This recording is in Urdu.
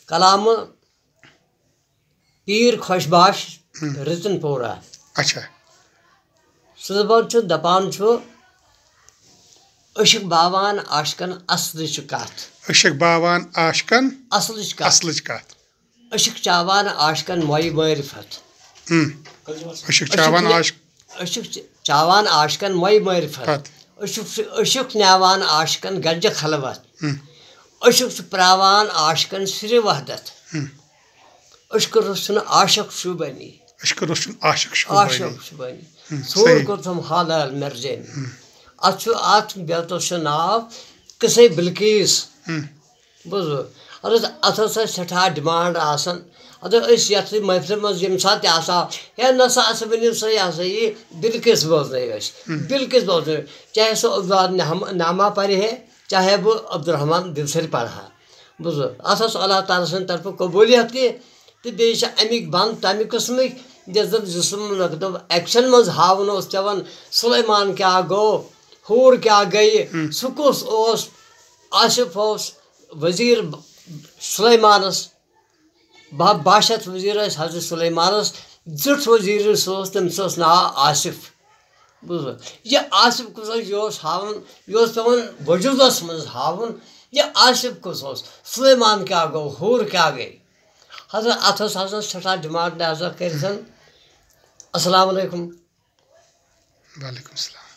کلام پیر خوشباش رتن پورہ اچھا سہ زبان دپان اشک باوان عاشقن اصلچ کت اشک باوان عاشقن اصلچ کت کت اشک چاوان عاشقن موئی معرفت اشک چاوان عاشق اشک چاوان عاشقن موئی معرفت اشک نیوان عاشقن گنج خلوت اشک پراوان عاشقن سر وحدت اشک رسن عاشق شوبنی اشک رسن عاشق شوبنی سور کورتم حالال مرزین ات بیتس ناو قصے بلقیس بوزو ات سٹھا ڈمانڈ آسان یت محفل مز یم سات ہے نسا ورنو سا یہ سا یہ بلقیس بوزن بلقیس بوزن چاہے سو عبداللہ نامہ پڑھ ہے چاہے وہ عبدالرحمان دلسر پڑھا بوزو ات اللہ تعالیٰ سند طرف قبولیت تہ تو بیچ امیک بند تمہ قسمک جسم ایکشن مز ہاون پیوان سلیمان کیا گو ہور کیا گئی سہ کس آصف وزیر سلیمانس باہ شیت وزیر حضرت سلیمانس زٹ وزیر تمس ناو آصف بوزو یہ آصف کس یہ ہاون یہ پیوان وجودس مز ہاون یہ آصف کس سلیمان کیا گو ہور کیا گئی حضرت ات سٹھا ڈمانڈ لہذا کر السلام علیکم وعلیکم السلام